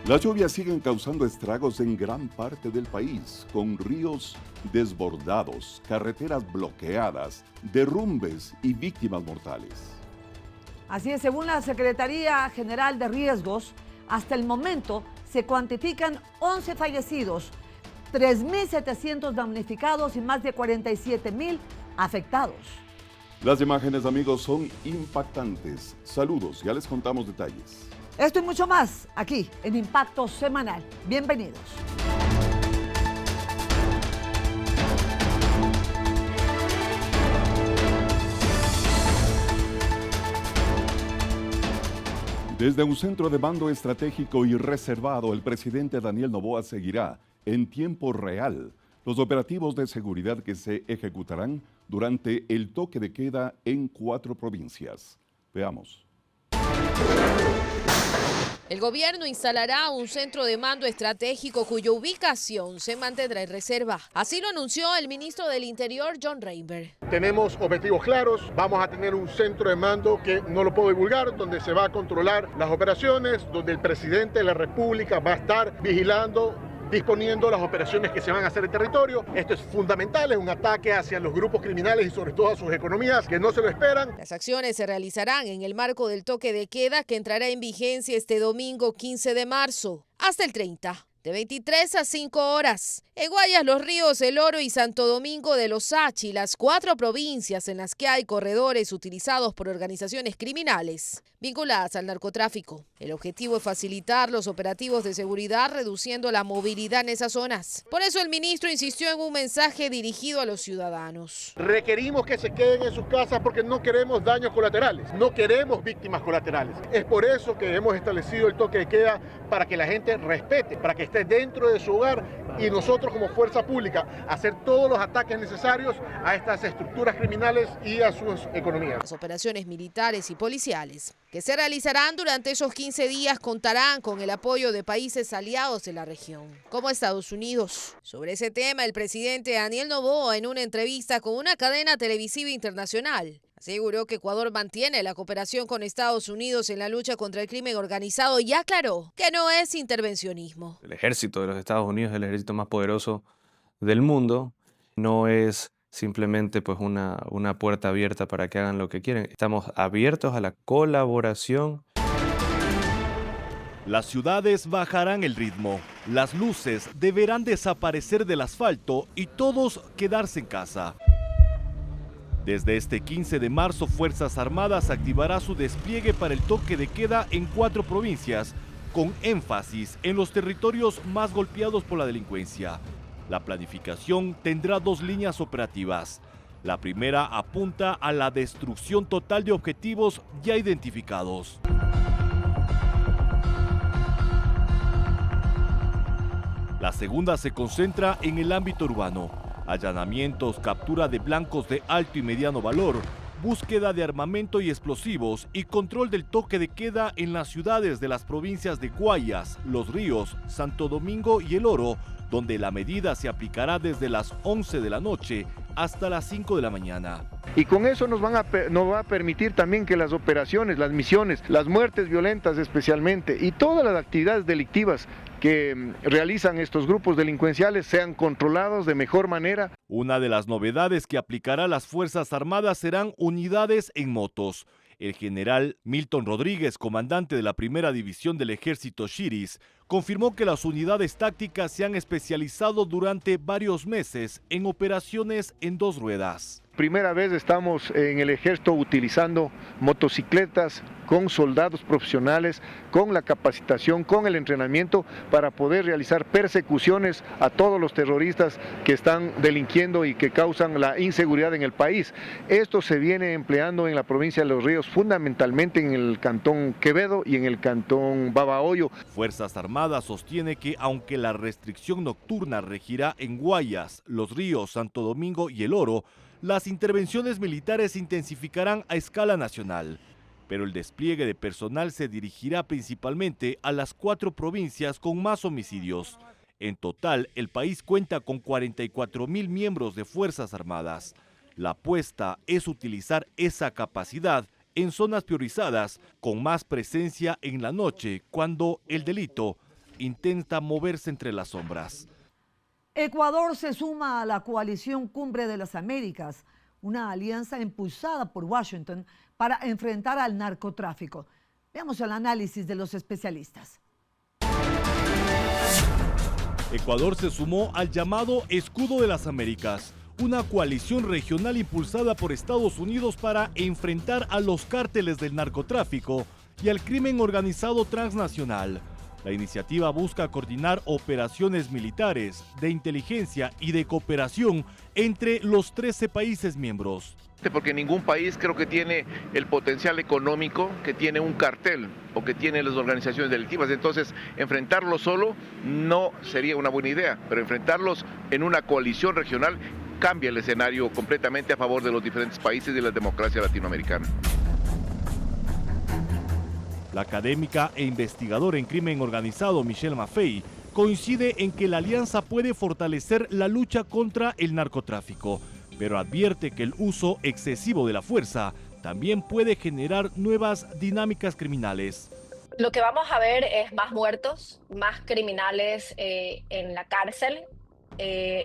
Las lluvias siguen causando estragos en gran parte del país, con ríos desbordados, carreteras bloqueadas, derrumbes y víctimas mortales. Así es, según la Secretaría General de Riesgos, hasta el momento se cuantifican 11 fallecidos, 3.700 damnificados y más de 47.000 afectados. Las imágenes, amigos, son impactantes. Saludos, ya les contamos detalles. Esto y mucho más aquí en Impacto Semanal. Bienvenidos. Desde un centro de mando estratégico y reservado, el presidente Daniel Noboa seguirá en tiempo real los operativos de seguridad que se ejecutarán durante el toque de queda en 4 provincias. Veamos. El gobierno instalará un centro de mando estratégico cuya ubicación se mantendrá en reserva. Así lo anunció el ministro del Interior, John Reinberg. Tenemos objetivos claros, vamos a tener un centro de mando que no lo puedo divulgar, donde se va a controlar las operaciones, donde el presidente de la República va a estar vigilando, disponiendo las operaciones que se van a hacer en territorio. Esto es fundamental, es un ataque hacia los grupos criminales y sobre todo a sus economías que no se lo esperan. Las acciones se realizarán en el marco del toque de queda que entrará en vigencia este domingo 15 de marzo hasta el 30. De 23 a 5 horas. En Guayas, Los Ríos, El Oro y Santo Domingo de los Sachi, las 4 provincias en las que hay corredores utilizados por organizaciones criminales vinculadas al narcotráfico. El objetivo es facilitar los operativos de seguridad, reduciendo la movilidad en esas zonas. Por eso el ministro insistió en un mensaje dirigido a los ciudadanos. Requerimos que se queden en sus casas porque no queremos daños colaterales, no queremos víctimas colaterales. Es por eso que hemos establecido el toque de queda, para que la gente respete, para que esté dentro de su hogar y nosotros como fuerza pública hacer todos los ataques necesarios a estas estructuras criminales y a sus economías. Las operaciones militares y policiales que se realizarán durante esos 15 días contarán con el apoyo de países aliados de la región, como Estados Unidos. Sobre ese tema, el presidente Daniel Noboa, en una entrevista con una cadena televisiva internacional, aseguró que Ecuador mantiene la cooperación con Estados Unidos en la lucha contra el crimen organizado y aclaró que no es intervencionismo. El ejército de los Estados Unidos es el ejército más poderoso del mundo. No es simplemente pues una puerta abierta para que hagan lo que quieren. Estamos abiertos a la colaboración. Las ciudades bajarán el ritmo, las luces deberán desaparecer del asfalto y todos quedarse en casa. Desde este 15 de marzo, Fuerzas Armadas activará su despliegue para el toque de queda en 4 provincias, con énfasis en los territorios más golpeados por la delincuencia. La planificación tendrá 2 líneas operativas. La primera apunta a la destrucción total de objetivos ya identificados. La segunda se concentra en el ámbito urbano. Allanamientos, captura de blancos de alto y mediano valor, búsqueda de armamento y explosivos y control del toque de queda en las ciudades de las provincias de Guayas, Los Ríos, Santo Domingo y El Oro, donde la medida se aplicará desde las 11 de la noche hasta las 5 de la mañana. Y con eso nos va a permitir también que las operaciones, las misiones, las muertes violentas especialmente y todas las actividades delictivas que realizan estos grupos delincuenciales sean controlados de mejor manera. Una de las novedades que aplicará las Fuerzas Armadas serán unidades en motos. El general Milton Rodríguez, comandante de la primera división del ejército Shiris, confirmó que las unidades tácticas se han especializado durante varios meses en operaciones en 2 ruedas. Primera vez estamos en el ejército utilizando motocicletas con soldados profesionales, con la capacitación, con el entrenamiento para poder realizar persecuciones a todos los terroristas que están delinquiendo y que causan la inseguridad en el país. Esto se viene empleando en la provincia de Los Ríos, fundamentalmente en el cantón Quevedo y en el cantón Babahoyo. Fuerzas Armadas sostiene que aunque la restricción nocturna regirá en Guayas, Los Ríos, Santo Domingo y El Oro, las intervenciones militares se intensificarán a escala nacional, pero el despliegue de personal se dirigirá principalmente a las 4 provincias con más homicidios. En total, el país cuenta con 44.000 miembros de Fuerzas Armadas. La apuesta es utilizar esa capacidad en zonas priorizadas con más presencia en la noche, cuando el delito intenta moverse entre las sombras. Ecuador se suma a la coalición Cumbre de las Américas, una alianza impulsada por Washington para enfrentar al narcotráfico. Veamos el análisis de los especialistas. Ecuador se sumó al llamado Escudo de las Américas, una coalición regional impulsada por Estados Unidos para enfrentar a los cárteles del narcotráfico y al crimen organizado transnacional. La iniciativa busca coordinar operaciones militares, de inteligencia y de cooperación entre los 13 países miembros. Porque ningún país creo que tiene el potencial económico que tiene un cartel o que tiene las organizaciones delictivas. Entonces, enfrentarlos solo no sería una buena idea, pero enfrentarlos en una coalición regional cambia el escenario completamente a favor de los diferentes países y de la democracia latinoamericana. La académica e investigadora en crimen organizado Michelle Maffei coincide en que la alianza puede fortalecer la lucha contra el narcotráfico, pero advierte que el uso excesivo de la fuerza también puede generar nuevas dinámicas criminales. Lo que vamos a ver es más muertos, más criminales en la cárcel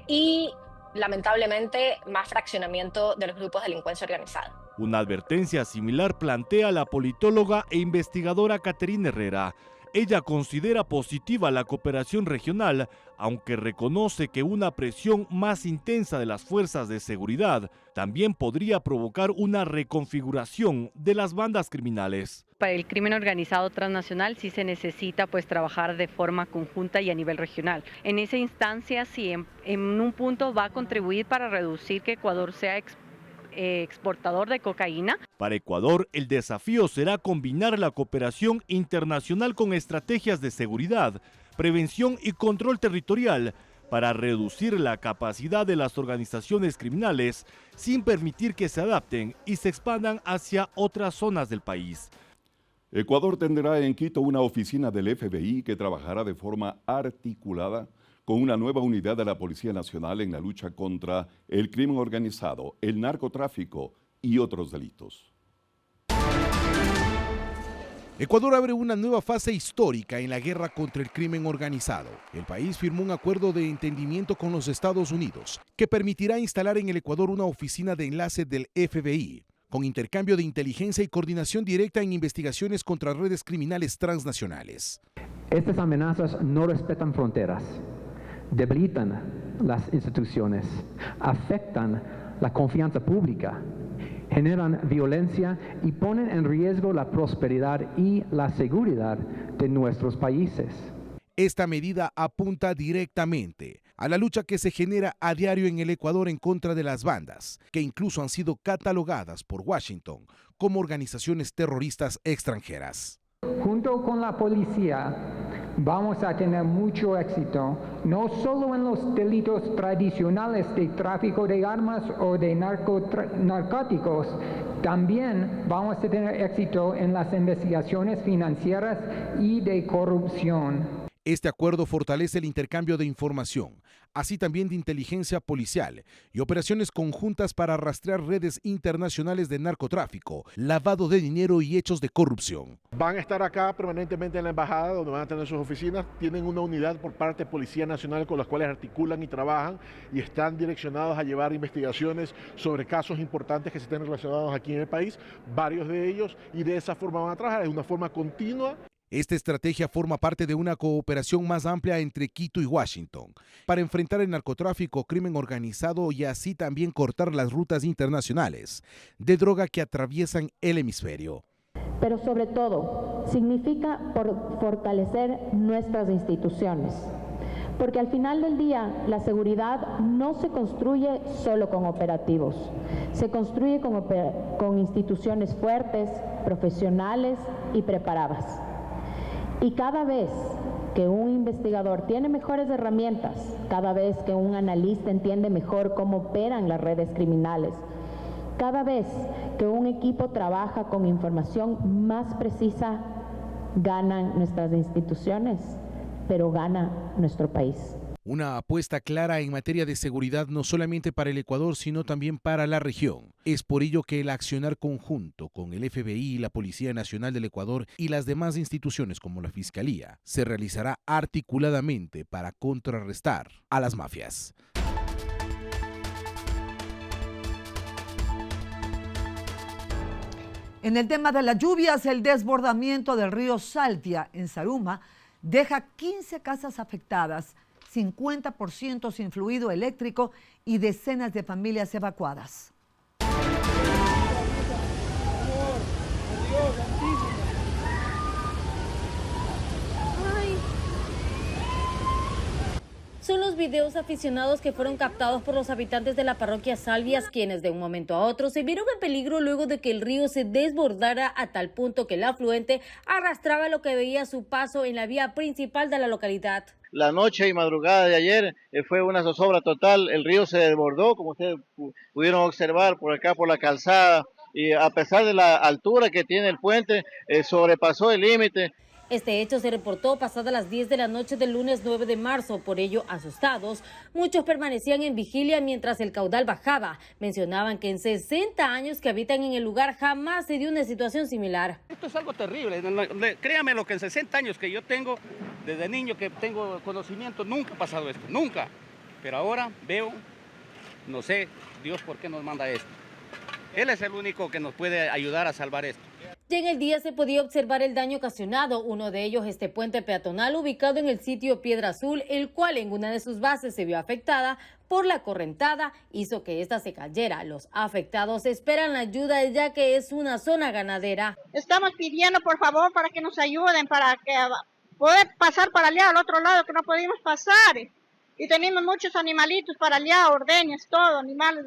y lamentablemente más fraccionamiento de los grupos de delincuencia organizada. Una advertencia similar plantea la politóloga e investigadora Caterina Herrera. Ella considera positiva la cooperación regional, aunque reconoce que una presión más intensa de las fuerzas de seguridad también podría provocar una reconfiguración de las bandas criminales. Para el crimen organizado transnacional sí se necesita trabajar de forma conjunta y a nivel regional. En esa instancia sí, en un punto va a contribuir para reducir que Ecuador sea exportador de cocaína. Para Ecuador, el desafío será combinar la cooperación internacional con estrategias de seguridad, prevención y control territorial para reducir la capacidad de las organizaciones criminales sin permitir que se adapten y se expandan hacia otras zonas del país. Ecuador tendrá en Quito una oficina del FBI que trabajará de forma articulada con una nueva unidad de la Policía Nacional en la lucha contra el crimen organizado, el narcotráfico y otros delitos. Ecuador abre una nueva fase histórica en la guerra contra el crimen organizado. El país firmó un acuerdo de entendimiento con los Estados Unidos que permitirá instalar en el Ecuador una oficina de enlace del FBI, con intercambio de inteligencia y coordinación directa en investigaciones contra redes criminales transnacionales. Estas amenazas no respetan fronteras, debilitan las instituciones, afectan la confianza pública, generan violencia y ponen en riesgo la prosperidad y la seguridad de nuestros países. Esta medida apunta directamente a la lucha que se genera a diario en el Ecuador en contra de las bandas, que incluso han sido catalogadas por Washington como organizaciones terroristas extranjeras. Junto con la policía vamos a tener mucho éxito, no solo en los delitos tradicionales de tráfico de armas o de narcóticos, también vamos a tener éxito en las investigaciones financieras y de corrupción. Este acuerdo fortalece el intercambio de información, así también de inteligencia policial y operaciones conjuntas para rastrear redes internacionales de narcotráfico, lavado de dinero y hechos de corrupción. Van a estar acá permanentemente en la embajada, donde van a tener sus oficinas. Tienen una unidad por parte de Policía Nacional con las cuales articulan y trabajan y están direccionados a llevar investigaciones sobre casos importantes que se estén relacionados aquí en el país, varios de ellos, y de esa forma van a trabajar, de una forma continua. Esta estrategia forma parte de una cooperación más amplia entre Quito y Washington para enfrentar el narcotráfico, crimen organizado y así también cortar las rutas internacionales de droga que atraviesan el hemisferio. Pero sobre todo, significa fortalecer nuestras instituciones. Porque al final del día, la seguridad no se construye solo con operativos, se construye con instituciones fuertes, profesionales y preparadas. Y cada vez que un investigador tiene mejores herramientas, cada vez que un analista entiende mejor cómo operan las redes criminales, cada vez que un equipo trabaja con información más precisa, ganan nuestras instituciones, pero gana nuestro país. Una apuesta clara en materia de seguridad no solamente para el Ecuador, sino también para la región. Es por ello que el accionar conjunto con el FBI, la Policía Nacional del Ecuador y las demás instituciones como la Fiscalía se realizará articuladamente para contrarrestar a las mafias. En el tema de las lluvias, el desbordamiento del río Saltia en Zaruma deja 15 casas afectadas, 50% sin fluido eléctrico y decenas de familias evacuadas. Son los videos aficionados que fueron captados por los habitantes de la parroquia Salvias, quienes de un momento a otro se vieron en peligro luego de que el río se desbordara a tal punto que el afluente arrastraba lo que veía a su paso en la vía principal de la localidad. La noche y madrugada de ayer fue una zozobra total, el río se desbordó, como ustedes pudieron observar por acá por la calzada, y a pesar de la altura que tiene el puente, sobrepasó el límite. Este hecho se reportó pasada las 10 de la noche del lunes 9 de marzo. Por ello, asustados, muchos permanecían en vigilia mientras el caudal bajaba. Mencionaban que en 60 años que habitan en el lugar jamás se dio una situación similar. Esto es algo terrible. Créame lo que en 60 años que yo tengo, desde niño que tengo conocimiento, nunca ha pasado esto, nunca. Pero ahora veo, no sé, Dios por qué nos manda esto. Él es el único que nos puede ayudar a salvar esto. Ya en el día se podía observar el daño ocasionado, uno de ellos este puente peatonal ubicado en el sitio Piedra Azul, el cual en una de sus bases se vio afectada por la correntada, hizo que ésta se cayera. Los afectados esperan la ayuda ya que es una zona ganadera. Estamos pidiendo por favor para que nos ayuden, para que poder pasar para allá al otro lado que no pudimos pasar. Y tenemos muchos animalitos para allá, ordeñas, todo, animales.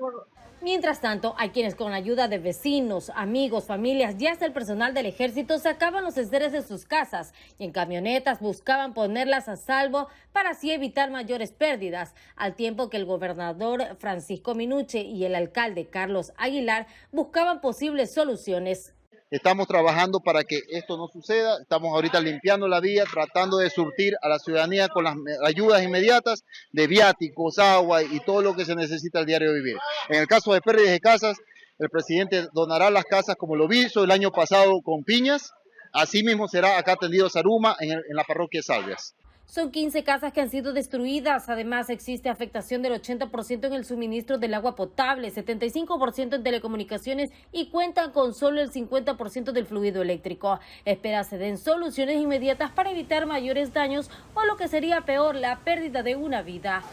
Mientras tanto, hay quienes con la ayuda de vecinos, amigos, familias y hasta el personal del ejército sacaban los enseres de sus casas y en camionetas buscaban ponerlas a salvo para así evitar mayores pérdidas, al tiempo que el gobernador Francisco Minuche y el alcalde Carlos Aguilar buscaban posibles soluciones. Estamos trabajando para que esto no suceda, estamos ahorita limpiando la vía, tratando de surtir a la ciudadanía con las ayudas inmediatas de viáticos, agua y todo lo que se necesita al diario vivir. En el caso de pérdidas de casas, el presidente donará las casas como lo hizo el año pasado con Piñas, así mismo será acá atendido Zaruma en la parroquia Salvias. Son 15 casas que han sido destruidas. Además, existe afectación del 80% en el suministro del agua potable, 75% en telecomunicaciones y cuentan con solo el 50% del fluido eléctrico. Espera se den soluciones inmediatas para evitar mayores daños o lo que sería peor, la pérdida de una vida.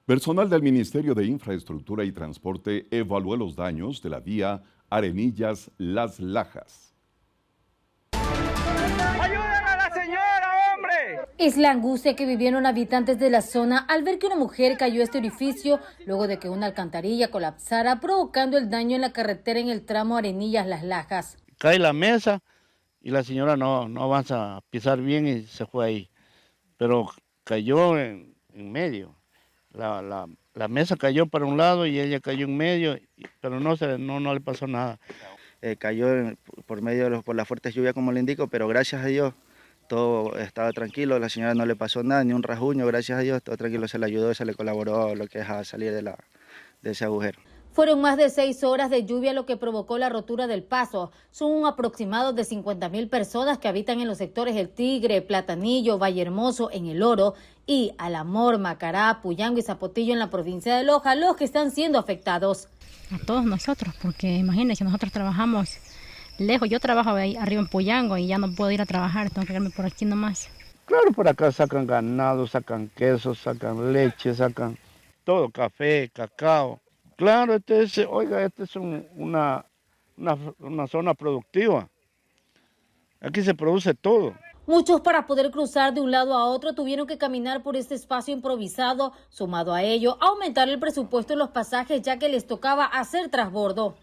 Personal del Ministerio de Infraestructura y Transporte evaluó los daños de la vía Arenillas-Las Lajas. Es la angustia que vivieron habitantes de la zona al ver que una mujer cayó a este orificio luego de que una alcantarilla colapsara, provocando el daño en la carretera en el tramo Arenillas-Las Lajas. Cae la mesa y la señora no avanza a pisar bien y se fue ahí, pero cayó en medio. La mesa cayó para un lado y ella cayó en medio, pero no le pasó nada. Cayó por medio por las fuertes lluvias, como le indico, pero gracias a Dios todo estaba tranquilo, la señora no le pasó nada, ni un rasguño, gracias a Dios, todo tranquilo, se le ayudó, se le colaboró lo que es a salir de ese agujero. Fueron más de 6 horas de lluvia lo que provocó la rotura del paso. Son un aproximado de 50.000 personas que habitan en los sectores El Tigre, Platanillo, Valle Hermoso, en El Oro y Alamor, Macará, Puyango y Zapotillo en la provincia de Loja, los que están siendo afectados. A todos nosotros, porque imagínense, nosotros trabajamos lejos. Yo trabajo ahí arriba en Puyango y ya no puedo ir a trabajar, tengo que quedarme por aquí nomás. Claro, por acá sacan ganado, sacan queso, sacan leche, sacan todo, café, cacao. Claro, este es una zona productiva. Aquí se produce todo. Muchos para poder cruzar de un lado a otro tuvieron que caminar por este espacio improvisado. Sumado a ello, aumentar el presupuesto en los pasajes ya que les tocaba hacer transbordo.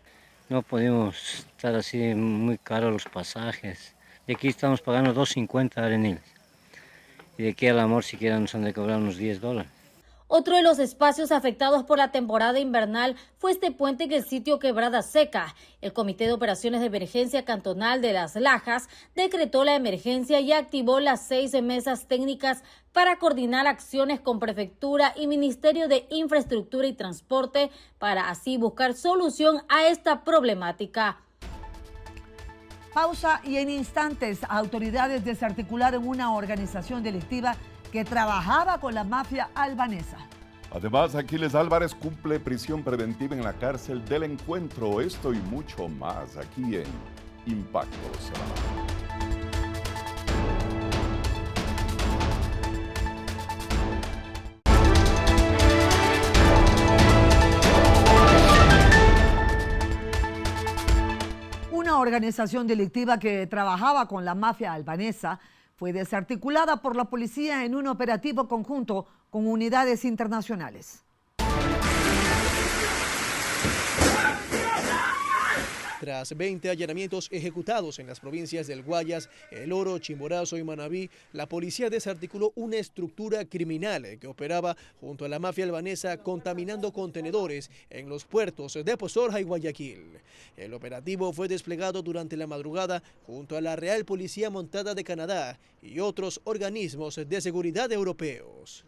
No podemos estar así muy caros los pasajes. De aquí estamos pagando $2.50 Arenillas. Y de aquí al Amor siquiera nos han de cobrar unos $10. Otro de los espacios afectados por la temporada invernal fue este puente en el sitio Quebrada Seca. El Comité de Operaciones de Emergencia Cantonal de Las Lajas decretó la emergencia y activó las 6 mesas técnicas para coordinar acciones con Prefectura y Ministerio de Infraestructura y Transporte para así buscar solución a esta problemática. Pausa y en instantes autoridades desarticularon una organización delictiva que trabajaba con la mafia albanesa. Además, Aquiles Álvarez cumple prisión preventiva en la cárcel del Encuentro. Esto y mucho más aquí en Impacto Semanal. Una organización delictiva que trabajaba con la mafia albanesa fue desarticulada por la policía en un operativo conjunto con unidades internacionales. Tras 20 allanamientos ejecutados en las provincias del Guayas, El Oro, Chimborazo y Manabí, la policía desarticuló una estructura criminal que operaba junto a la mafia albanesa contaminando contenedores en los puertos de Pozorja y Guayaquil. El operativo fue desplegado durante la madrugada junto a la Real Policía Montada de Canadá y otros organismos de seguridad europeos.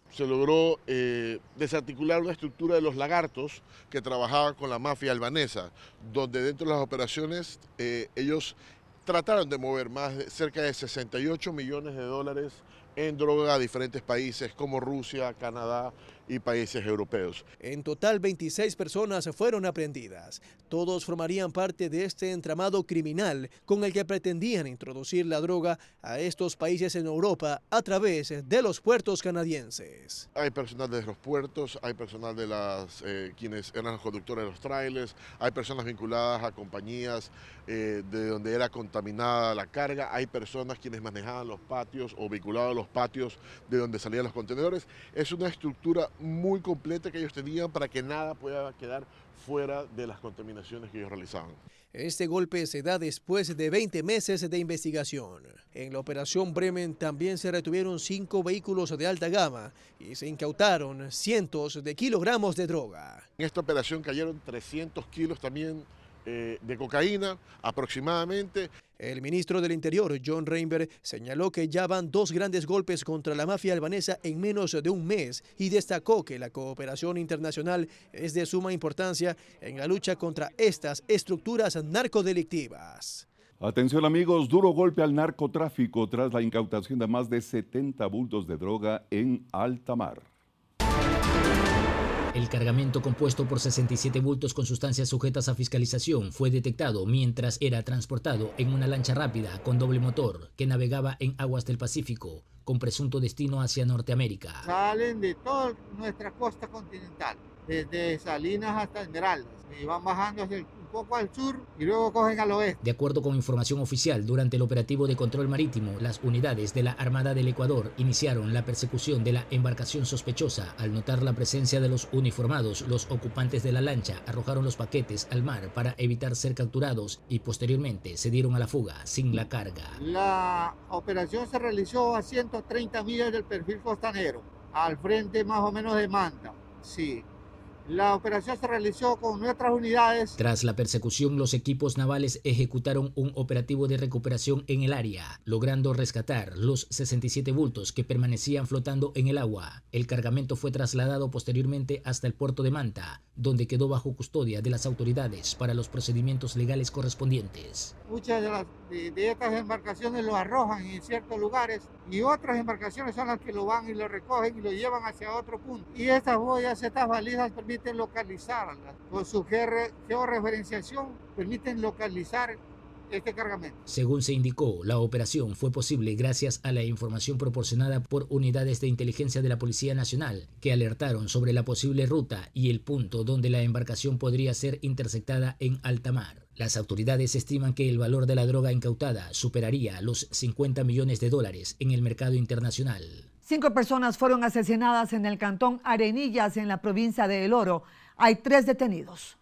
Se logró desarticular una estructura de los lagartos que trabajaban con la mafia albanesa, donde dentro de las operaciones ellos trataron de mover cerca de 68 millones de dólares en droga a diferentes países como Rusia, Canadá y países europeos. En total, 26 personas fueron aprehendidas. Todos formarían parte de este entramado criminal con el que pretendían introducir la droga a estos países en Europa a través de los puertos canadienses. Hay personal de los puertos, hay personal de quienes eran los conductores de los trailers, hay personas vinculadas a compañías de donde era contaminada la carga, hay personas quienes manejaban los patios o vinculados a los patios de donde salían los contenedores. Es una estructura muy completa que ellos tenían para que nada pueda quedar fuera de las contaminaciones que ellos realizaban. Este golpe se da después de 20 meses de investigación. En la operación Bremen también se retuvieron 5 vehículos de alta gama y se incautaron cientos de kilogramos de droga. En esta operación cayeron 300 kilos también de cocaína aproximadamente. El ministro del Interior, John Reinberg, señaló que ya van 2 grandes golpes contra la mafia albanesa en menos de un mes y destacó que la cooperación internacional es de suma importancia en la lucha contra estas estructuras narcodelictivas. Atención amigos, duro golpe al narcotráfico tras la incautación de más de 70 bultos de droga en alta mar. El cargamento compuesto por 67 bultos con sustancias sujetas a fiscalización fue detectado mientras era transportado en una lancha rápida con doble motor que navegaba en aguas del Pacífico con presunto destino hacia Norteamérica. Salen de toda nuestra costa continental, desde Salinas hasta Esmeraldas, y van bajando un poco al sur y luego cogen al oeste. De acuerdo con información oficial, durante el operativo de control marítimo, las unidades de la Armada del Ecuador iniciaron la persecución de la embarcación sospechosa. Al notar la presencia de los uniformados, los ocupantes de la lancha arrojaron los paquetes al mar para evitar ser capturados y posteriormente se dieron a la fuga sin la carga. La operación se realizó a 130 millas del perfil costanero, al frente más o menos de Manta. Sí. La operación se realizó con nuestras unidades. Tras la persecución, los equipos navales ejecutaron un operativo de recuperación en el área, logrando rescatar los 67 bultos que permanecían flotando en el agua. El cargamento fue trasladado posteriormente hasta el puerto de Manta, donde quedó bajo custodia de las autoridades para los procedimientos legales correspondientes. Muchas de estas embarcaciones lo arrojan en ciertos lugares y otras embarcaciones son las que lo van y lo recogen y lo llevan hacia otro punto. Y estas boyas, estas valijas permiten localizarlas. Con su georreferenciación permiten localizar este cargamento. Según se indicó, la operación fue posible gracias a la información proporcionada por unidades de inteligencia de la Policía Nacional, que alertaron sobre la posible ruta y el punto donde la embarcación podría ser interceptada en alta mar. Las autoridades estiman que el valor de la droga incautada superaría los 50 millones de dólares en el mercado internacional. 5 personas fueron asesinadas en el cantón Arenillas, en la provincia de El Oro. Hay 3 detenidos.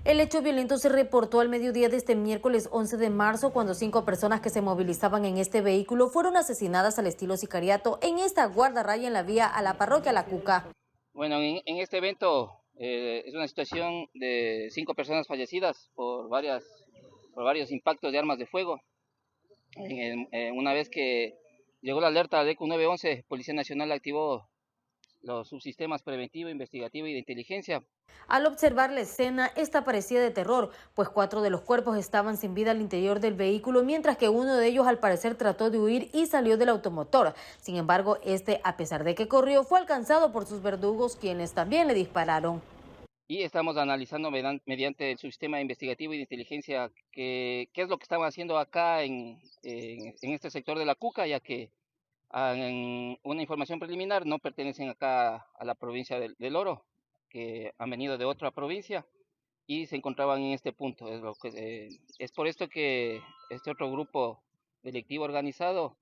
El hecho violento se reportó al mediodía de este miércoles 11 de marzo cuando 5 personas que se movilizaban en este vehículo fueron asesinadas al estilo sicariato en esta guardarraya en la vía a la parroquia La Cuca. Bueno, en este evento es una situación de 5 personas fallecidas por varios impactos de armas de fuego. Una vez que llegó la alerta del ECU 911, Policía Nacional activó los subsistemas preventivo, investigativo y de inteligencia. Al observar la escena, esta parecía de terror, pues 4 de los cuerpos estaban sin vida al interior del vehículo, mientras que uno de ellos al parecer trató de huir y salió del automotor. Sin embargo, a pesar de que corrió, fue alcanzado por sus verdugos, quienes también le dispararon. Y estamos analizando mediante el subsistema investigativo y de inteligencia qué es lo que estaban haciendo acá en este sector de La Cuca, ya que en una información preliminar no pertenecen acá a la provincia del Oro, que han venido de otra provincia y se encontraban en este punto. Es por esto que este otro grupo delictivo organizado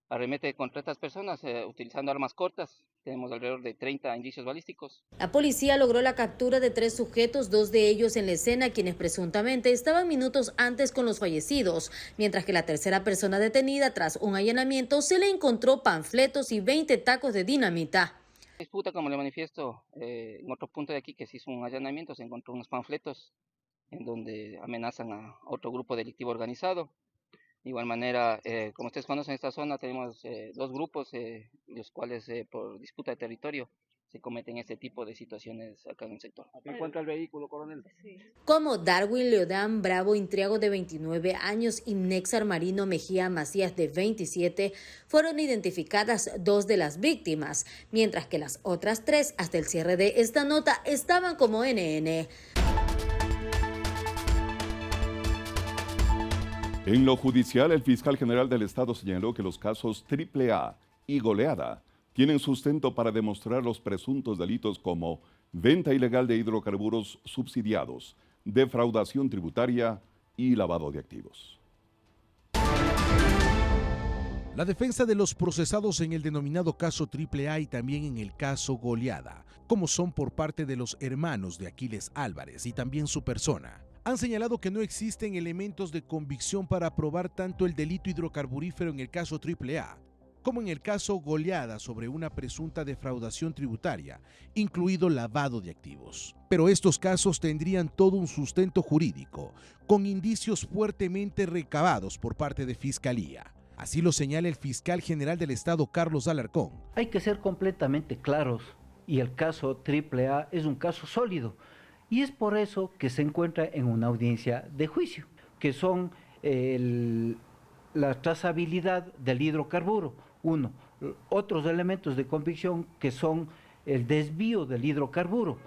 arremete contra estas personas utilizando armas cortas. Tenemos alrededor de 30 indicios balísticos. La policía logró la captura de 3 sujetos, 2 de ellos en la escena, quienes presuntamente estaban minutos antes con los fallecidos, mientras que la tercera persona detenida tras un allanamiento se le encontró panfletos y 20 tacos de dinamita. Disputa, como le manifiesto, en otro punto de aquí que se hizo un allanamiento, se encontró unos panfletos en donde amenazan a otro grupo delictivo organizado. De igual manera, como ustedes conocen esta zona, tenemos 2 grupos, los cuales por disputa de territorio se cometen este tipo de situaciones acá en el sector. ¿En cuanto al vehículo, coronel? Sí. Como Darwin Leodán Bravo Intriago, de 29 años, y Nexar Marino Mejía Macías, de 27, fueron identificadas 2 de las víctimas, mientras que las otras 3, hasta el cierre de esta nota, estaban como NN. En lo judicial, el fiscal general del Estado señaló que los casos AAA y goleada tienen sustento para demostrar los presuntos delitos como venta ilegal de hidrocarburos subsidiados, defraudación tributaria y lavado de activos. La defensa de los procesados en el denominado caso AAA y también en el caso goleada, como son por parte de los hermanos de Aquiles Álvarez y también su persona, han señalado que no existen elementos de convicción para probar tanto el delito hidrocarburífero en el caso AAA como en el caso goleada sobre una presunta defraudación tributaria, incluido lavado de activos. Pero estos casos tendrían todo un sustento jurídico, con indicios fuertemente recabados por parte de Fiscalía. Así lo señala el fiscal general del Estado, Carlos Alarcón. Hay que ser completamente claros, y el caso AAA es un caso sólido. Y es por eso que se encuentra en una audiencia de juicio, que son la trazabilidad del hidrocarburo, otros elementos de convicción que son el desvío del hidrocarburo,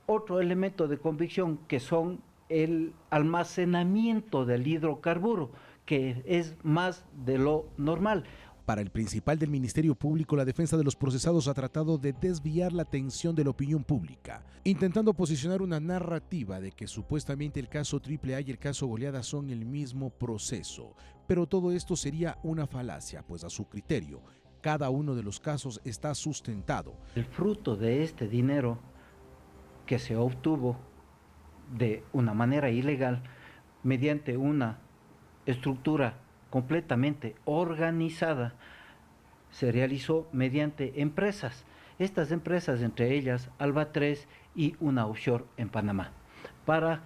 otro elemento de convicción que son el almacenamiento del hidrocarburo, que es más de lo normal. Para el principal del Ministerio Público, la defensa de los procesados ha tratado de desviar la atención de la opinión pública, intentando posicionar una narrativa de que supuestamente el caso AAA y el caso goleada son el mismo proceso. Pero todo esto sería una falacia, pues a su criterio, cada uno de los casos está sustentado. El fruto de este dinero que se obtuvo de una manera ilegal, mediante una estructura completamente organizada, se realizó mediante empresas. Estas empresas, entre ellas Alba 3 y una offshore en Panamá, para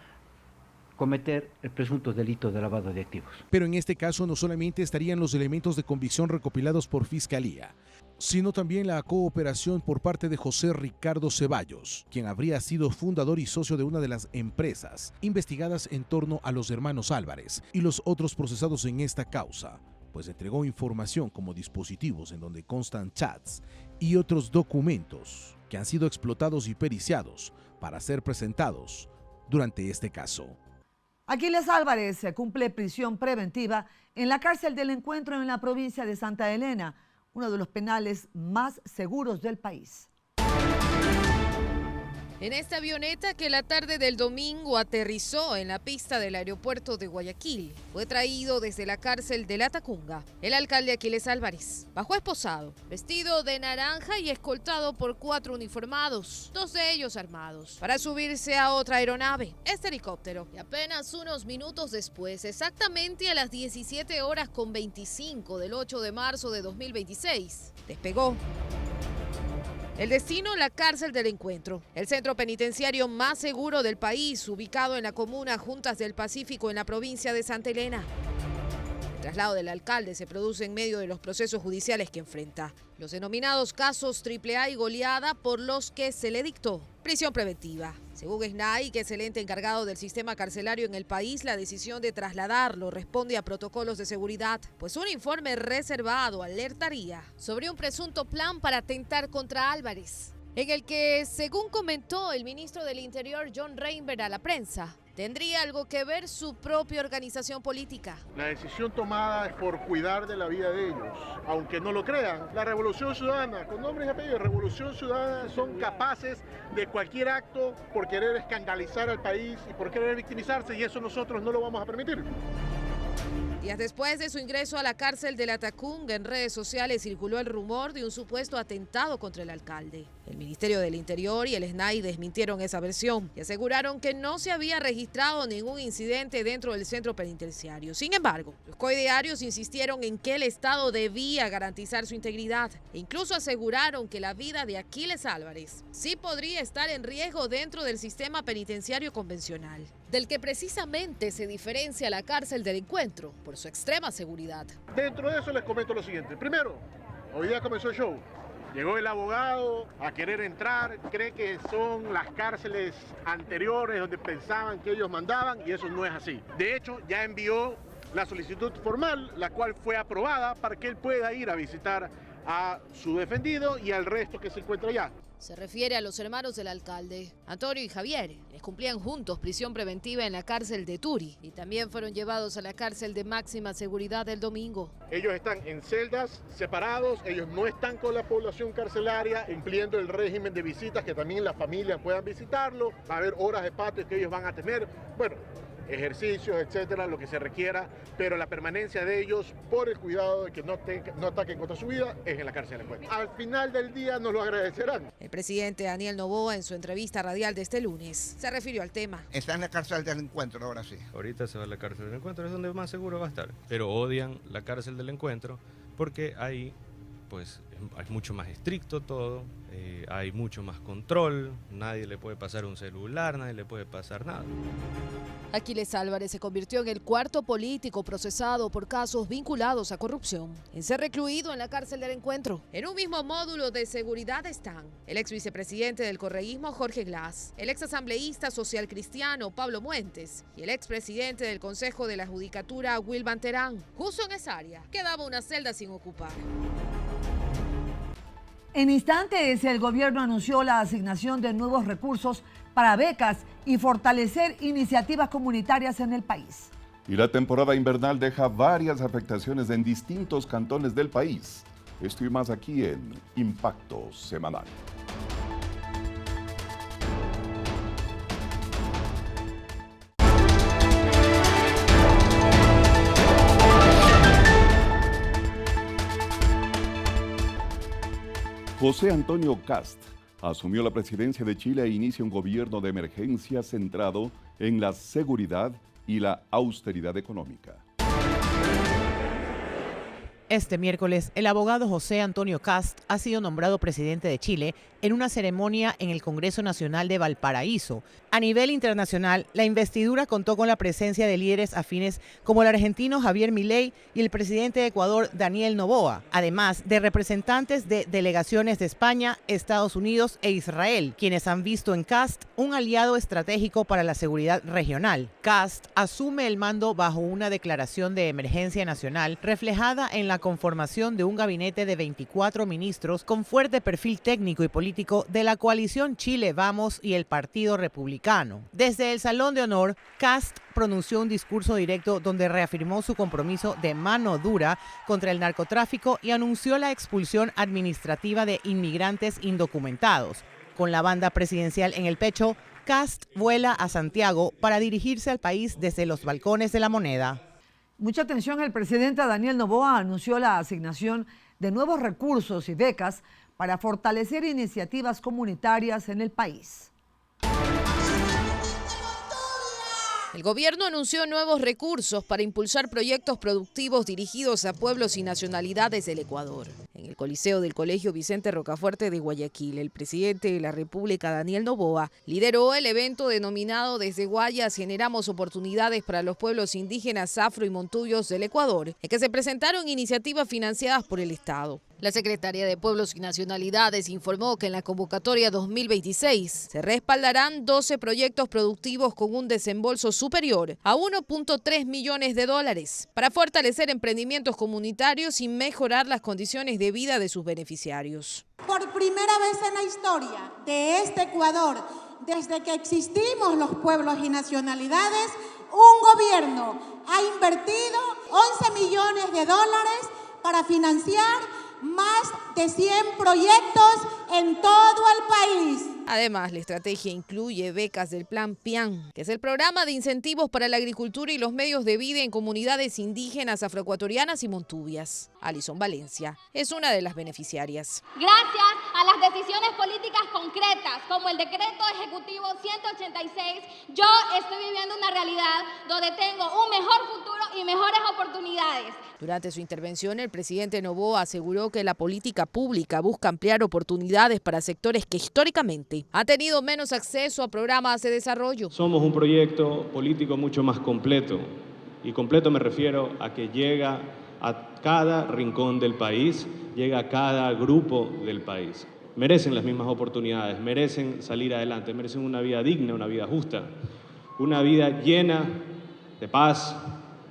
cometer el presunto delito de lavado de activos. Pero en este caso no solamente estarían los elementos de convicción recopilados por Fiscalía, sino también la cooperación por parte de José Ricardo Ceballos, quien habría sido fundador y socio de una de las empresas investigadas en torno a los hermanos Álvarez y los otros procesados en esta causa, pues entregó información como dispositivos en donde constan chats y otros documentos que han sido explotados y periciados para ser presentados durante este caso. Aquiles Álvarez cumple prisión preventiva en la cárcel del Encuentro en la provincia de Santa Elena, uno de los penales más seguros del país. En esta avioneta que la tarde del domingo aterrizó en la pista del aeropuerto de Guayaquil, fue traído desde la cárcel de La Tacunga el alcalde Aquiles Álvarez. Bajó esposado, vestido de naranja y escoltado por 4 uniformados, 2 de ellos armados, para subirse a otra aeronave, este helicóptero. Y apenas unos minutos después, exactamente a las 17:25 del 8 de marzo de 2026, despegó. El destino, la cárcel del Encuentro, el centro penitenciario más seguro del país, ubicado en la comuna Juntas del Pacífico en la provincia de Santa Elena. El traslado del alcalde se produce en medio de los procesos judiciales que enfrenta, los denominados casos AAA y goleada, por los que se le dictó prisión preventiva. Según SNAI, que es el ente encargado del sistema carcelario en el país, la decisión de trasladarlo responde a protocolos de seguridad, pues un informe reservado alertaría sobre un presunto plan para atentar contra Álvarez, en el que, según comentó el ministro del Interior John Reinberg a la prensa, tendría algo que ver su propia organización política. La decisión tomada es por cuidar de la vida de ellos. Aunque no lo crean, la Revolución Ciudadana, con nombres y apellidos, Revolución Ciudadana, son capaces de cualquier acto por querer escandalizar al país y por querer victimizarse, y eso nosotros no lo vamos a permitir. Días después de su ingreso a la cárcel de La Tacunga, en redes sociales circuló el rumor de un supuesto atentado contra el alcalde. El Ministerio del Interior y el SNAI desmintieron esa versión y aseguraron que no se había registrado ningún incidente dentro del centro penitenciario. Sin embargo, los coidearios insistieron en que el Estado debía garantizar su integridad e incluso aseguraron que la vida de Aquiles Álvarez sí podría estar en riesgo dentro del sistema penitenciario convencional, del que precisamente se diferencia la cárcel del Encuentro por su extrema seguridad. Dentro de eso les comento lo siguiente. Primero, hoy día comenzó el show. Llegó el abogado a querer entrar, cree que son las cárceles anteriores donde pensaban que ellos mandaban, y eso no es así. De hecho, ya envió la solicitud formal, la cual fue aprobada para que él pueda ir a visitar a su defendido y al resto que se encuentra allá. Se refiere a los hermanos del alcalde, Antonio y Javier. Les cumplían juntos prisión preventiva en la cárcel de Turi y también fueron llevados a la cárcel de máxima seguridad el domingo. Ellos están en celdas separados, ellos no están con la población carcelaria, cumpliendo el régimen de visitas, que también las familias puedan visitarlo. Va a haber horas de patio que ellos van a tener, bueno, ejercicios, etcétera, lo que se requiera, pero la permanencia de ellos, por el cuidado de que no ataquen contra su vida, es en la cárcel del Encuentro. Al final del día nos lo agradecerán. El presidente Daniel Noboa, en su entrevista radial de este lunes, se refirió al tema. Está en la cárcel del Encuentro ahora sí. Ahorita se va a la cárcel del Encuentro, es donde más seguro va a estar. Pero odian la cárcel del Encuentro porque ahí pues es mucho más estricto todo, hay mucho más control, nadie le puede pasar un celular, nadie le puede pasar nada. Aquiles Álvarez se convirtió en el cuarto político procesado por casos vinculados a corrupción en ser recluido en la cárcel del Encuentro. En un mismo módulo de seguridad están el ex vicepresidente del correísmo Jorge Glass, el ex asambleísta social cristiano Pablo Muentes y el ex presidente del Consejo de la Judicatura Wilman Terán. Justo en esa área quedaba una celda sin ocupar. En instantes, el gobierno anunció la asignación de nuevos recursos para becas y fortalecer iniciativas comunitarias en el país. Y la temporada invernal deja varias afectaciones en distintos cantones del país. Esto y más aquí en Impacto Semanal. José Antonio Kast asumió la presidencia de Chile e inicia un gobierno de emergencia centrado en la seguridad y la austeridad económica. Este miércoles, el abogado José Antonio Kast ha sido nombrado presidente de Chile en una ceremonia en el Congreso Nacional de Valparaíso. A nivel internacional, la investidura contó con la presencia de líderes afines como el argentino Javier Milei y el presidente de Ecuador, Daniel Noboa, además de representantes de delegaciones de España, Estados Unidos e Israel, quienes han visto en Kast un aliado estratégico para la seguridad regional. Kast asume el mando bajo una declaración de emergencia nacional reflejada en la conformación de un gabinete de 24 ministros con fuerte perfil técnico y político de la coalición Chile Vamos y el Partido Republicano. Desde el Salón de Honor, Kast pronunció un discurso directo donde reafirmó su compromiso de mano dura contra el narcotráfico y anunció la expulsión administrativa de inmigrantes indocumentados. Con la banda presidencial en el pecho, Kast vuela a Santiago para dirigirse al país desde los balcones de La Moneda. Mucha atención, el presidente Daniel Noboa anunció la asignación de nuevos recursos y becas para fortalecer iniciativas comunitarias en el país. El gobierno anunció nuevos recursos para impulsar proyectos productivos dirigidos a pueblos y nacionalidades del Ecuador. En el Coliseo del Colegio Vicente Rocafuerte de Guayaquil, el presidente de la República, Daniel Noboa, lideró el evento denominado Desde Guayas generamos oportunidades para los pueblos indígenas, afro y montuyos del Ecuador, en que se presentaron iniciativas financiadas por el Estado. La Secretaría de Pueblos y Nacionalidades informó que en la convocatoria 2026 se respaldarán 12 proyectos productivos con un desembolso superior a 1.3 millones de dólares para fortalecer emprendimientos comunitarios y mejorar las condiciones de vida de sus beneficiarios. Por primera vez en la historia de este Ecuador, desde que existimos los pueblos y nacionalidades, un gobierno ha invertido 11 millones de dólares para financiar más de 100 proyectos en todo el país. Además, la estrategia incluye becas del Plan PIAN, que es el programa de incentivos para la agricultura y los medios de vida en comunidades indígenas, afroecuatorianas y montubias. Alison Valencia es una de las beneficiarias. Gracias a las decisiones políticas concretas, como el decreto ejecutivo 186, yo estoy viviendo una realidad donde tengo un mejor futuro y mejores oportunidades. Durante su intervención, el presidente Noboa aseguró que la política pública busca ampliar oportunidades para sectores que históricamente han tenido menos acceso a programas de desarrollo. Somos un proyecto político mucho más completo, y completo me refiero a que llega a cada rincón del país, llega a cada grupo del país. Merecen las mismas oportunidades, merecen salir adelante, merecen una vida digna, una vida justa, una vida llena de paz,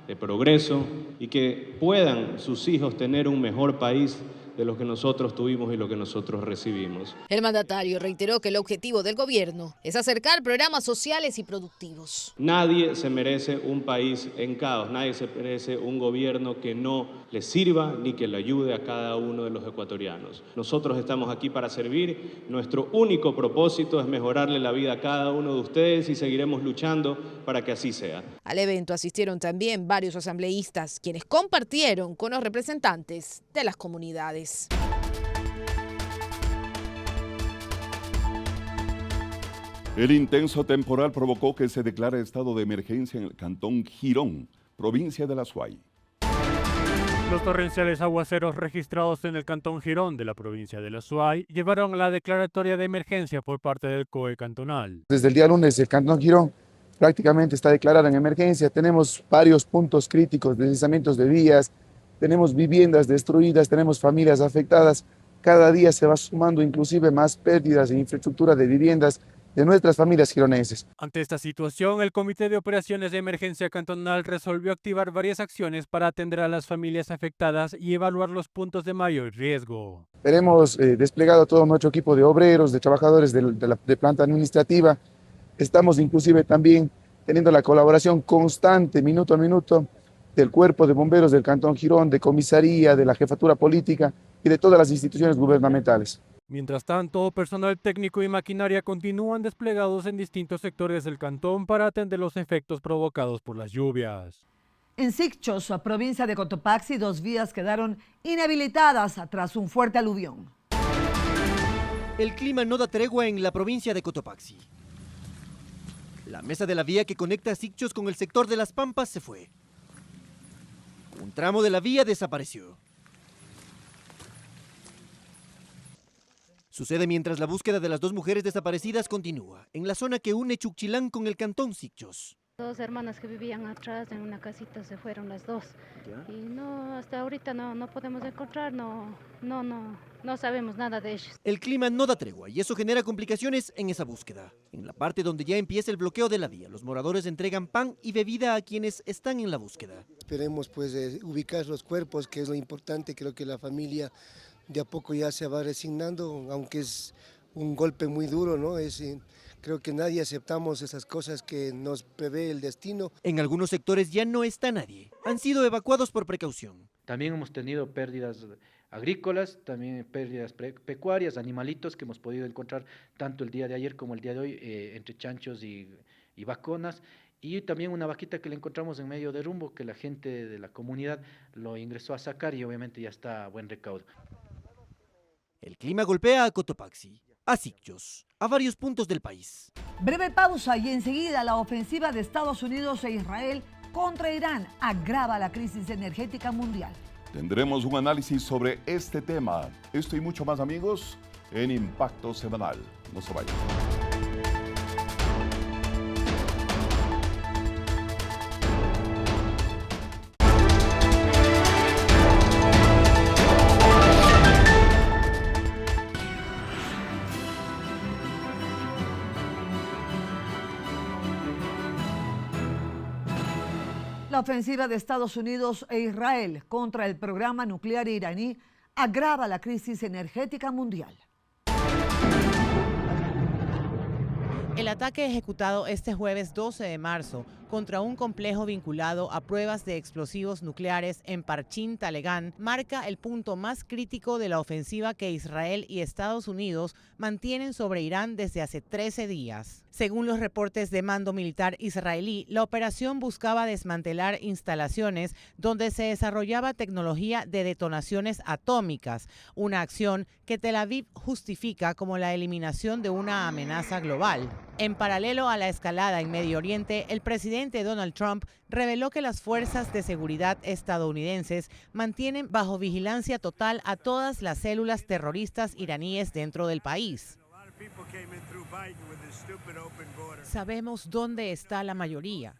de progreso, y que puedan sus hijos tener un mejor país de lo que nosotros tuvimos y lo que nosotros recibimos. El mandatario reiteró que el objetivo del gobierno es acercar programas sociales y productivos. Nadie se merece un país en caos, nadie se merece un gobierno que no le sirva ni que le ayude a cada uno de los ecuatorianos. Nosotros estamos aquí para servir, nuestro único propósito es mejorarle la vida a cada uno de ustedes y seguiremos luchando para que así sea. Al evento asistieron también varios asambleístas, quienes compartieron con los representantes de las comunidades. El intenso temporal provocó que se declare estado de emergencia en el cantón Girón, provincia de La Suay. Los torrenciales aguaceros registrados en el cantón Girón de la provincia de La Suay llevaron a la declaratoria de emergencia por parte del COE cantonal. Desde el día lunes el cantón Girón prácticamente está declarado en emergencia. Tenemos varios puntos críticos, deslizamientos de vías, tenemos viviendas destruidas, tenemos familias afectadas. Cada día se va sumando inclusive más pérdidas en infraestructura de viviendas de nuestras familias gironenses. Ante esta situación, el Comité de Operaciones de Emergencia Cantonal resolvió activar varias acciones para atender a las familias afectadas y evaluar los puntos de mayor riesgo. Tenemos desplegado todo nuestro equipo de obreros, de trabajadores de planta administrativa. Estamos inclusive también teniendo la colaboración constante, minuto a minuto, del Cuerpo de Bomberos del Cantón Girón, de Comisaría, de la Jefatura Política y de todas las instituciones gubernamentales. Mientras tanto, personal técnico y maquinaria continúan desplegados en distintos sectores del cantón para atender los efectos provocados por las lluvias. En Sicchos, provincia de Cotopaxi, 2 vías quedaron inhabilitadas tras un fuerte aluvión. El clima no da tregua en la provincia de Cotopaxi. La mesa de la vía que conecta a Sicchos con el sector de Las Pampas se fue. Un tramo de la vía desapareció. Sucede mientras la búsqueda de las 2 mujeres desaparecidas continúa, en la zona que une Chuquchilán con el cantón Sicchos. 2 hermanas que vivían atrás en una casita se fueron las 2. ¿Ya? Y no, hasta ahorita no podemos encontrar, no sabemos nada de ellos. El clima no da tregua y eso genera complicaciones en esa búsqueda. En la parte donde ya empieza el bloqueo de la vía, los moradores entregan pan y bebida a quienes están en la búsqueda. Esperemos pues ubicar los cuerpos, que es lo importante. Creo que la familia de a poco ya se va resignando, aunque es un golpe muy duro, ¿no? Creo que nadie aceptamos esas cosas que nos prevé el destino. En algunos sectores ya no está nadie. Han sido evacuados por precaución. También hemos tenido pérdidas agrícolas, también pérdidas pecuarias, animalitos que hemos podido encontrar tanto el día de ayer como el día de hoy entre chanchos y vaconas, y también una vaquita que le encontramos en medio de rumbo que la gente de la comunidad lo ingresó a sacar y obviamente ya está a buen recaudo. El clima golpea a Cotopaxi, a Sicchos, a varios puntos del país. Breve pausa y enseguida la ofensiva de Estados Unidos e Israel contra Irán agrava la crisis energética mundial. Tendremos un análisis sobre este tema. Esto y mucho más, amigos, en Impacto Semanal. No se vayan. La ofensiva de Estados Unidos e Israel contra el programa nuclear iraní agrava la crisis energética mundial. El ataque ejecutado este jueves 12 de marzo contra un complejo vinculado a pruebas de explosivos nucleares en Parchin Talegán marca el punto más crítico de la ofensiva que Israel y Estados Unidos mantienen sobre Irán desde hace 13 días. Según los reportes de mando militar israelí, la operación buscaba desmantelar instalaciones donde se desarrollaba tecnología de detonaciones atómicas, una acción que Tel Aviv justifica como la eliminación de una amenaza global. En paralelo a la escalada en Medio Oriente, el presidente Donald Trump reveló que las fuerzas de seguridad estadounidenses mantienen bajo vigilancia total a todas las células terroristas iraníes dentro del país. Sabemos dónde está la mayoría.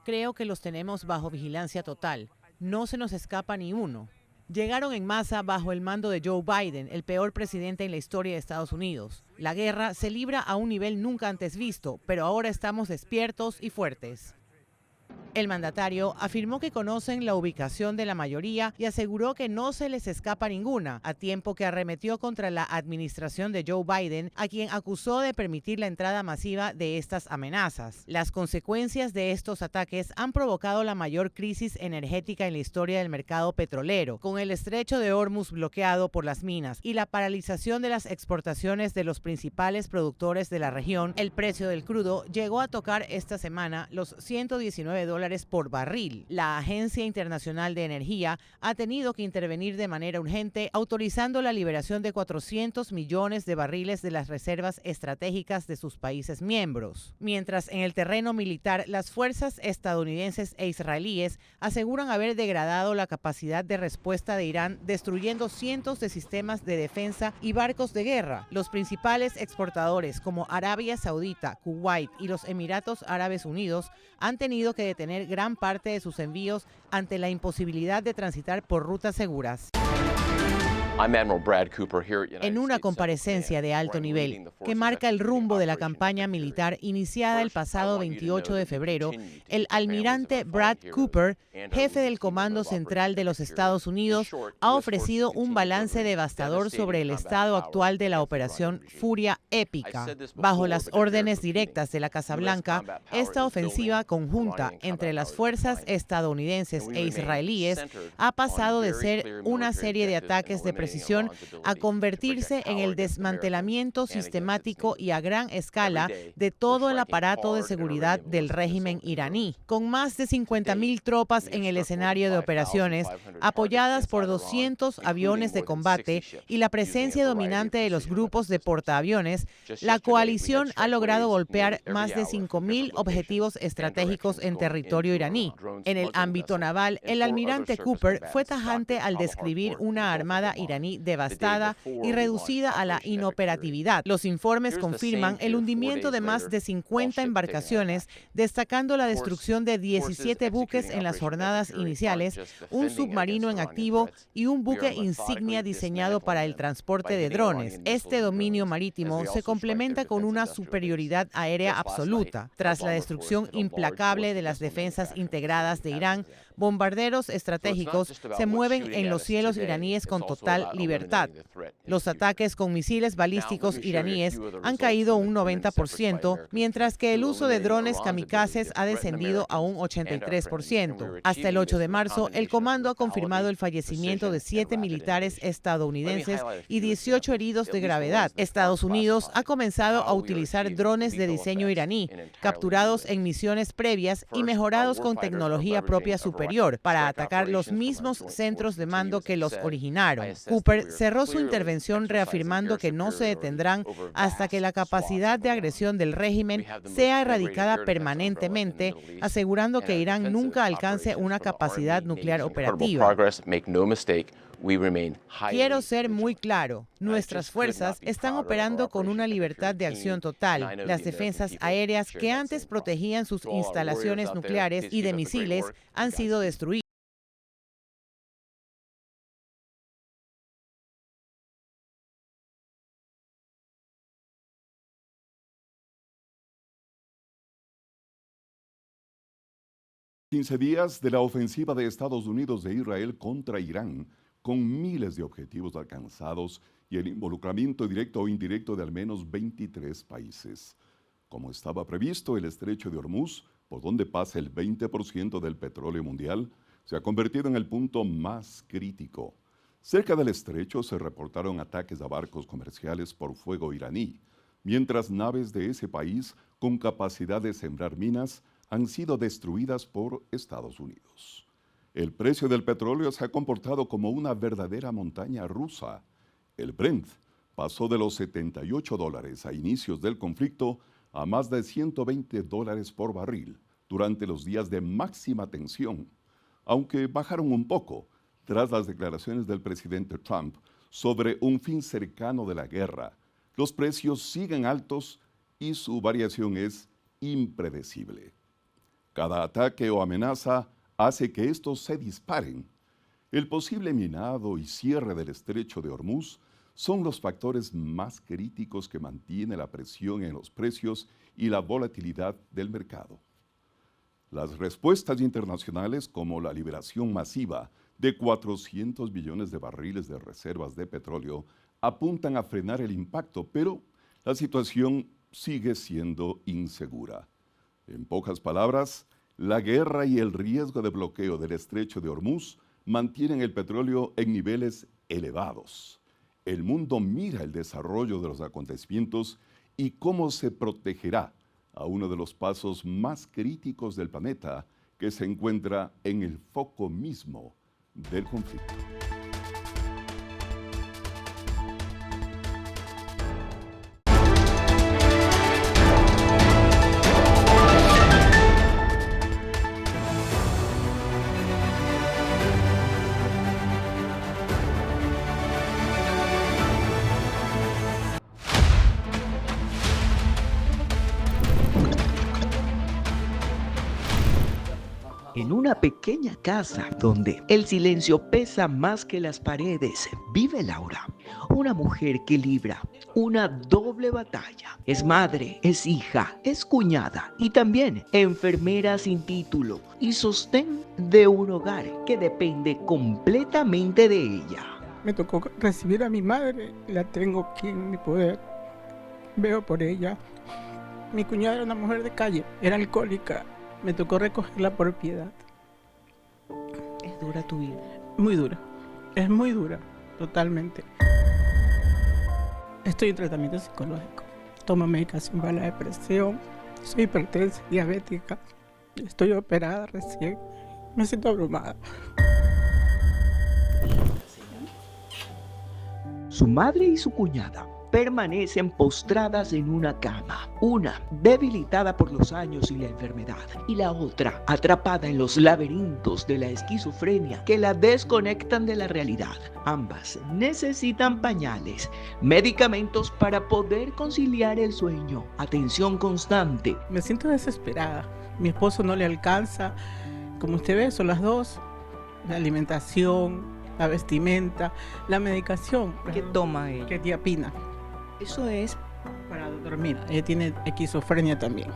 Creo que los tenemos bajo vigilancia total. No se nos escapa ni uno. Llegaron en masa bajo el mando de Joe Biden, el peor presidente en la historia de Estados Unidos. La guerra se libra a un nivel nunca antes visto, pero ahora estamos despiertos y fuertes. El mandatario afirmó que conocen la ubicación de la mayoría y aseguró que no se les escapa ninguna, a tiempo que arremetió contra la administración de Joe Biden, a quien acusó de permitir la entrada masiva de estas amenazas. Las consecuencias de estos ataques han provocado la mayor crisis energética en la historia del mercado petrolero, con el estrecho de Hormuz bloqueado por las minas y la paralización de las exportaciones de los principales productores de la región. El precio del crudo llegó a tocar esta semana los $119 por barril. La Agencia Internacional de Energía ha tenido que intervenir de manera urgente, autorizando la liberación de 400 millones de barriles de las reservas estratégicas de sus países miembros. Mientras en el terreno militar, las fuerzas estadounidenses e israelíes aseguran haber degradado la capacidad de respuesta de Irán, destruyendo cientos de sistemas de defensa y barcos de guerra. Los principales exportadores, como Arabia Saudita, Kuwait y los Emiratos Árabes Unidos, han tenido que detener gran parte de sus envíos ante la imposibilidad de transitar por rutas seguras. En una comparecencia de alto nivel que marca el rumbo de la campaña militar iniciada el pasado 28 de febrero, el almirante Brad Cooper, jefe del Comando Central de los Estados Unidos, ha ofrecido un balance devastador sobre el estado actual de la operación Furia Épica. Bajo las órdenes directas de la Casa Blanca, esta ofensiva conjunta entre las fuerzas estadounidenses e israelíes ha pasado de ser una serie de ataques de precisión a convertirse en el desmantelamiento sistemático y a gran escala de todo el aparato de seguridad del régimen iraní. Con más de 50.000 tropas en el escenario de operaciones, apoyadas por 200 aviones de combate y la presencia dominante de los grupos de portaaviones, la coalición ha logrado golpear más de 5.000 objetivos estratégicos en territorio iraní. En el ámbito naval, el almirante Cooper fue tajante al describir una armada iraní devastada y reducida a la inoperatividad. Los informes confirman el hundimiento de más de 50 embarcaciones, destacando la destrucción de 17 buques en las jornadas iniciales, un submarino en activo y un buque insignia diseñado para el transporte de drones. Este dominio marítimo se complementa con una superioridad aérea absoluta. Tras la destrucción implacable de las defensas integradas de Irán, bombarderos estratégicos se mueven en los cielos iraníes con total libertad. Los ataques con misiles balísticos iraníes han caído un 90%, mientras que el uso de drones kamikazes ha descendido a un 83%. Hasta el 8 de marzo, el comando ha confirmado el fallecimiento de 7 militares estadounidenses y 18 heridos de gravedad. Estados Unidos ha comenzado a utilizar drones de diseño iraní, capturados en misiones previas y mejorados con tecnología propia superior, para atacar los mismos centros de mando que los originaron. Cooper cerró su intervención reafirmando que no se detendrán hasta que la capacidad de agresión del régimen sea erradicada permanentemente, asegurando que Irán nunca alcance una capacidad nuclear operativa. Quiero ser muy claro, nuestras fuerzas están operando con una libertad de acción total. Las defensas aéreas que antes protegían sus instalaciones nucleares y de misiles han sido destruidas. «15 días de la ofensiva de Estados Unidos de Israel contra Irán, con miles de objetivos alcanzados y el involucramiento directo o indirecto de al menos 23 países. Como estaba previsto, el estrecho de Hormuz, por donde pasa el 20% del petróleo mundial, se ha convertido en el punto más crítico. Cerca del estrecho se reportaron ataques a barcos comerciales por fuego iraní, mientras naves de ese país con capacidad de sembrar minas han sido destruidas por Estados Unidos. El precio del petróleo se ha comportado como una verdadera montaña rusa. El Brent pasó de los $78 a inicios del conflicto a más de $120 por barril durante los días de máxima tensión, aunque bajaron un poco tras las declaraciones del presidente Trump sobre un fin cercano de la guerra. Los precios siguen altos y su variación es impredecible. Cada ataque o amenaza hace que estos se disparen. El posible minado y cierre del estrecho de Hormuz son los factores más críticos que mantiene la presión en los precios y la volatilidad del mercado. Las respuestas internacionales, como la liberación masiva de 400 millones de barriles de reservas de petróleo, apuntan a frenar el impacto, pero la situación sigue siendo insegura. En pocas palabras, la guerra y el riesgo de bloqueo del estrecho de Hormuz mantienen el petróleo en niveles elevados. El mundo mira el desarrollo de los acontecimientos y cómo se protegerá a uno de los pasos más críticos del planeta, que se encuentra en el foco mismo del conflicto. En una pequeña casa donde el silencio pesa más que las paredes, vive Laura, una mujer que libra una doble batalla. Es madre, es hija, es cuñada y también enfermera sin título y sostén de un hogar que depende completamente de ella. Me tocó recibir a mi madre, la tengo aquí en mi poder, veo por ella. Mi cuñada era una mujer de calle, era alcohólica. Me tocó recogerla por piedad. ¿Es dura tu vida? Muy dura. Es muy dura, totalmente. Estoy en tratamiento psicológico. Tomo medicación para la depresión. Soy hipertensa, diabética. Estoy operada recién. Me siento abrumada. Su madre y su cuñada permanecen postradas en una cama, una debilitada por los años y la enfermedad, y la otra atrapada en los laberintos de la esquizofrenia que la desconectan de la realidad. Ambas necesitan pañales, medicamentos para poder conciliar el sueño, atención constante. Me siento desesperada. Mi esposo no le alcanza. Como usted ve, son las dos. La alimentación, la vestimenta, la medicación. ¿Qué toma ella? Quetiapina. Eso es para dormir. Ella tiene esquizofrenia también.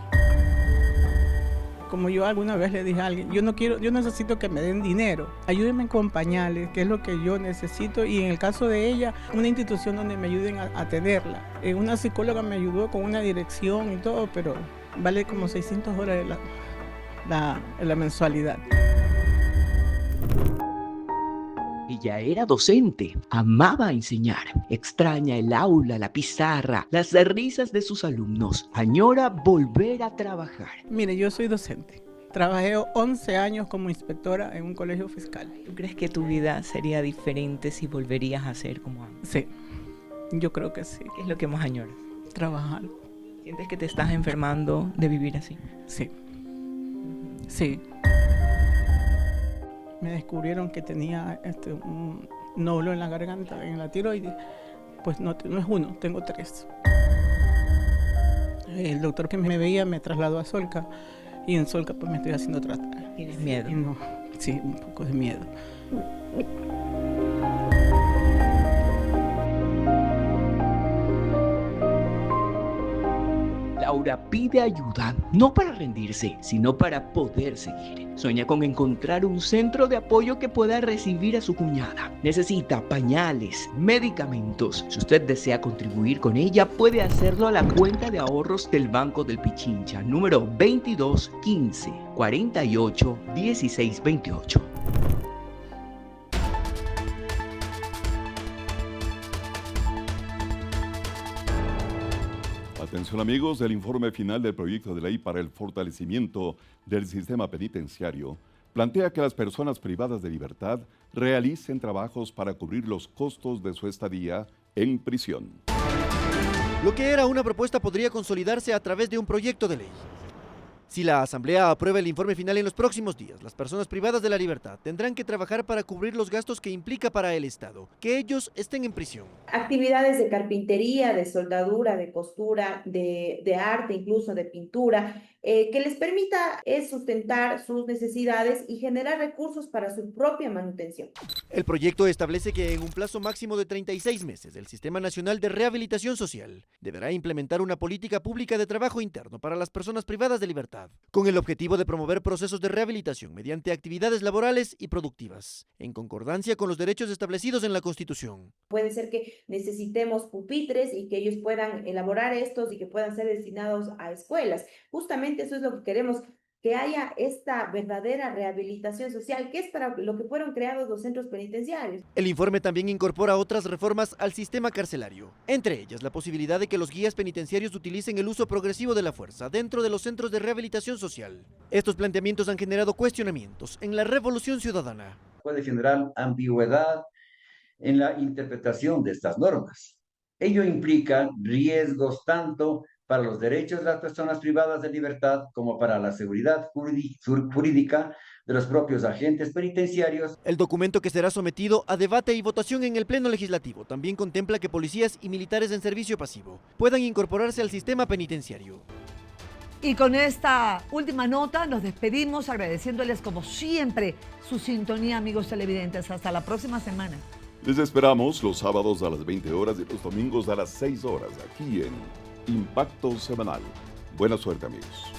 Como yo alguna vez le dije a alguien, yo necesito que me den dinero, ayúdenme con pañales, que es lo que yo necesito, y en el caso de ella, una institución donde me ayuden a tenerla. Una psicóloga me ayudó con una dirección y todo, pero vale como $600 la mensualidad. Ella era docente, amaba enseñar, extraña el aula, la pizarra, las risas de sus alumnos, añora volver a trabajar. Mire, yo soy docente, trabajé 11 años como inspectora en un colegio fiscal. ¿Tú crees que tu vida sería diferente si volverías a ser como antes? Sí, yo creo que sí. ¿Qué es lo que más añoras? Trabajar. ¿Sientes que te estás enfermando de vivir así? Sí, sí. Me descubrieron que tenía un nódulo en la garganta, en la tiroides. Pues no es uno, tengo 3. El doctor que me veía me trasladó a Solca y en Solca pues me estoy haciendo tratar. ¿Tienes miedo? No, sí, un poco de miedo. Laura pide ayuda, no para rendirse, sino para poder seguir. Sueña con encontrar un centro de apoyo que pueda recibir a su cuñada. Necesita pañales, medicamentos. Si usted desea contribuir con ella, puede hacerlo a la cuenta de ahorros del Banco del Pichincha, número 22 15 48 16 28. Atención amigos, el informe final del proyecto de ley para el fortalecimiento del sistema penitenciario plantea que las personas privadas de libertad realicen trabajos para cubrir los costos de su estadía en prisión. Lo que era una propuesta podría consolidarse a través de un proyecto de ley. Si la Asamblea aprueba el informe final en los próximos días, las personas privadas de la libertad tendrán que trabajar para cubrir los gastos que implica para el Estado que ellos estén en prisión. Actividades de carpintería, de soldadura, de costura, de arte, incluso de pintura, que les permita sustentar sus necesidades y generar recursos para su propia manutención. El proyecto establece que en un plazo máximo de 36 meses, el Sistema Nacional de Rehabilitación Social deberá implementar una política pública de trabajo interno para las personas privadas de libertad, con el objetivo de promover procesos de rehabilitación mediante actividades laborales y productivas, en concordancia con los derechos establecidos en la Constitución. Puede ser que necesitemos pupitres y que ellos puedan elaborar estos y que puedan ser destinados a escuelas. Justamente eso es lo que queremos, que haya esta verdadera rehabilitación social, que es para lo que fueron creados los centros penitenciarios. El informe también incorpora otras reformas al sistema carcelario, entre ellas la posibilidad de que los guías penitenciarios utilicen el uso progresivo de la fuerza dentro de los centros de rehabilitación social. Estos planteamientos han generado cuestionamientos en la revolución ciudadana. Puede generar ambigüedad en la interpretación de estas normas. Ello implica riesgos tanto para los derechos de las personas privadas de libertad como para la seguridad jurídica de los propios agentes penitenciarios. El documento que será sometido a debate y votación en el Pleno Legislativo también contempla que policías y militares en servicio pasivo puedan incorporarse al sistema penitenciario. Y con esta última nota nos despedimos agradeciéndoles como siempre su sintonía, amigos televidentes. Hasta la próxima semana. Les esperamos los sábados a las 20 horas y los domingos a las 6 horas aquí en Impacto Semanal. Buena suerte amigos.